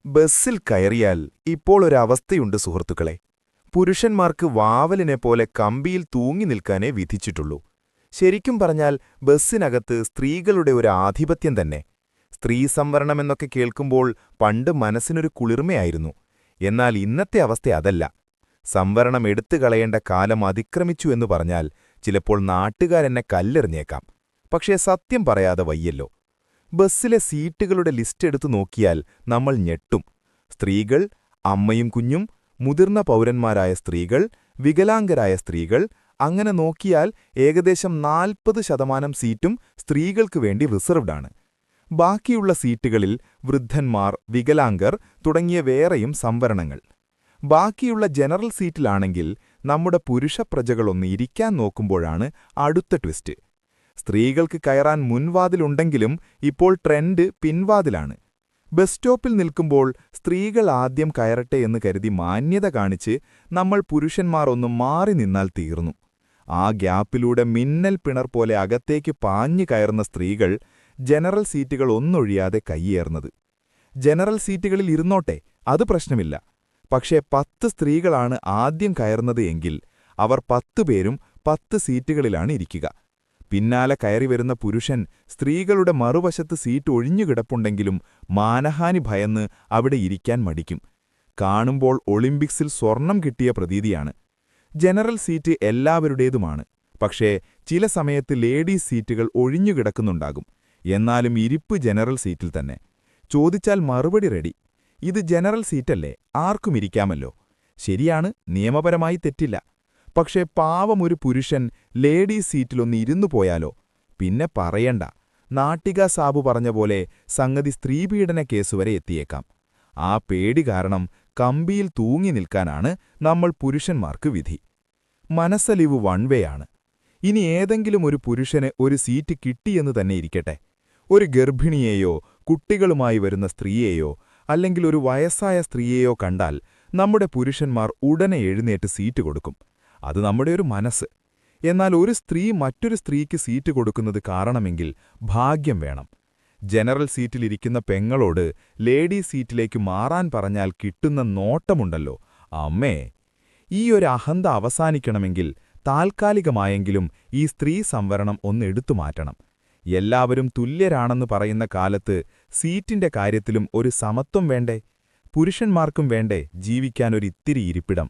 ബസ്സിൽ കയറിയാൽ ഇപ്പോൾ ഒരവസ്ഥയുണ്ട് സുഹൃത്തുക്കളെ. പുരുഷന്മാർക്ക് വാവലിനെപ്പോലെ കമ്പിയിൽ തൂങ്ങി നിൽക്കാനേ വിധിച്ചിട്ടുള്ളൂ. ശരിക്കും പറഞ്ഞാൽ ബസ്സിനകത്ത് സ്ത്രീകളുടെ ഒരു ആധിപത്യം തന്നെ. സ്ത്രീ സംവരണമെന്നൊക്കെ കേൾക്കുമ്പോൾ പണ്ട് മനസ്സിനൊരു കുളിർമയായിരുന്നു. എന്നാൽ ഇന്നത്തെ അവസ്ഥ അതല്ല. സംവരണം എടുത്തുകളയേണ്ട കാലം അതിക്രമിച്ചു എന്നു പറഞ്ഞാൽ ചിലപ്പോൾ നാട്ടുകാരെന്നെ കല്ലെറിഞ്ഞേക്കാം. പക്ഷേ സത്യം പറയാതെ വയ്യല്ലോ. ബസ്സിലെ സീറ്റുകളുടെ ലിസ്റ്റ് എടുത്തു നോക്കിയാൽ നമ്മൾ ഞെട്ടും. സ്ത്രീകൾ, അമ്മയും കുഞ്ഞും, മുതിർന്ന പൗരന്മാരായ സ്ത്രീകൾ, വികലാംഗരായ സ്ത്രീകൾ, അങ്ങനെ നോക്കിയാൽ ഏകദേശം 40% സീറ്റും സ്ത്രീകൾക്ക് വേണ്ടി റിസർവ്ഡാണ്. ബാക്കിയുള്ള സീറ്റുകളിൽ വൃദ്ധന്മാർ, വികലാംഗർ തുടങ്ങിയ വേറെയും സംവരണങ്ങൾ. ബാക്കിയുള്ള ജനറൽ സീറ്റിലാണെങ്കിൽ നമ്മുടെ പുരുഷപ്രജകളൊന്ന് ഇരിക്കാൻ നോക്കുമ്പോഴാണ് അടുത്ത ട്വിസ്റ്റ്. സ്ത്രീകൾക്ക് കയറാൻ മുൻവാതിലുണ്ടെങ്കിലും ഇപ്പോൾ ട്രെൻഡ് പിൻവാതിലാണ്. ബസ് സ്റ്റോപ്പിൽ നിൽക്കുമ്പോൾ സ്ത്രീകൾ ആദ്യം കയറട്ടെ എന്ന് കരുതി മാന്യത കാണിച്ച് നമ്മൾ പുരുഷന്മാർ ഒന്ന് മാറി നിന്നാൽ തീർന്നു. ആ ഗ്യാപ്പിലൂടെ മിന്നൽ പിണർ പോലെ അകത്തേക്ക് പാഞ്ഞു കയറുന്ന സ്ത്രീകൾ ജനറൽ സീറ്റുകൾ ഒന്നൊഴിയാതെ കയ്യേറുന്നത്. ജനറൽ സീറ്റുകളിൽ ഇരുന്നോട്ടെ, അത് പ്രശ്നമില്ല. പക്ഷേ 10 സ്ത്രീകളാണ് ആദ്യം കയറുന്നത് എങ്കിൽ അവർ 10 പേരും 10 സീറ്റുകളിലാണ് ഇരിക്കുക. പിന്നാലെ കയറിവരുന്ന പുരുഷൻ സ്ത്രീകളുടെ മറുവശത്ത് സീറ്റ് ഒഴിഞ്ഞുകിടപ്പുണ്ടെങ്കിലും മാനഹാനി ഭയന്ന് അവിടെ ഇരിക്കാൻ മടിക്കും. കാണുമ്പോൾ ഒളിമ്പിക്സിൽ സ്വർണം കിട്ടിയ പ്രതീതിയാണ്. ജനറൽ സീറ്റ് എല്ലാവരുടേതുമാണ്. പക്ഷേ ചില സമയത്ത് ലേഡീസ് സീറ്റുകൾ ഒഴിഞ്ഞുകിടക്കുന്നുണ്ടാകും. എന്നാലും ഇരിപ്പ് ജനറൽ സീറ്റിൽ തന്നെ. ചോദിച്ചാൽ മറുപടി റെഡി. ഇത് ജനറൽ സീറ്റല്ലേ, ആർക്കും ഇരിക്കാമല്ലോ. ശരിയാണ്, നിയമപരമായി തെറ്റില്ല. പക്ഷേ പാവം ഒരു പുരുഷൻ ലേഡീസ് സീറ്റിലൊന്ന് ഇരുന്നു പോയാലോ? പിന്നെ പറയണ്ട, നാട്ടിക സാബു പറഞ്ഞ പോലെ സംഗതി സ്ത്രീപീഡന കേസുവരെ എത്തിയേക്കാം. ആ പേടി കാരണം കമ്പിയിൽ തൂങ്ങി നിൽക്കാനാണ് നമ്മൾ പുരുഷന്മാർക്ക് വിധി. മനസ്സലിവ് വൺവേയാണ്. ഇനി ഏതെങ്കിലും ഒരു പുരുഷന് ഒരു സീറ്റ് കിട്ടിയെന്ന് തന്നെ ഇരിക്കട്ടെ. ഒരു ഗർഭിണിയെയോ കുട്ടികളുമായി വരുന്ന സ്ത്രീയെയോ അല്ലെങ്കിൽ ഒരു വയസ്സായ സ്ത്രീയെയോ കണ്ടാൽ നമ്മുടെ പുരുഷന്മാർ ഉടനെ എഴുന്നേറ്റ് സീറ്റ് കൊടുക്കും. അത് നമ്മുടെ ഒരു മനസ്സ്. എന്നാൽ ഒരു സ്ത്രീ മറ്റൊരു സ്ത്രീക്ക് സീറ്റ് കൊടുക്കുന്നത് കാരണമെങ്കിൽ ഭാഗ്യം വേണം. ജനറൽ സീറ്റിലിരിക്കുന്ന പെങ്ങളോട് ലേഡീസ് സീറ്റിലേക്ക് മാറാൻ പറഞ്ഞാൽ കിട്ടുന്ന നോട്ടമുണ്ടല്ലോ, അമ്മേ! ഈ ഒരു അഹന്ത അവസാനിക്കണമെങ്കിൽ താൽക്കാലികമായെങ്കിലും ഈ സ്ത്രീ സംവരണം ഒന്ന് എടുത്തു മാറ്റണം. എല്ലാവരും തുല്യരാണെന്ന് പറയുന്ന കാലത്ത് സീറ്റിന്റെ കാര്യത്തിലും ഒരു സമത്വം വേണ്ടേ? പുരുഷന്മാർക്കും വേണ്ടേ ജീവിക്കാനൊരിത്തിരി ഇരിപ്പിടം?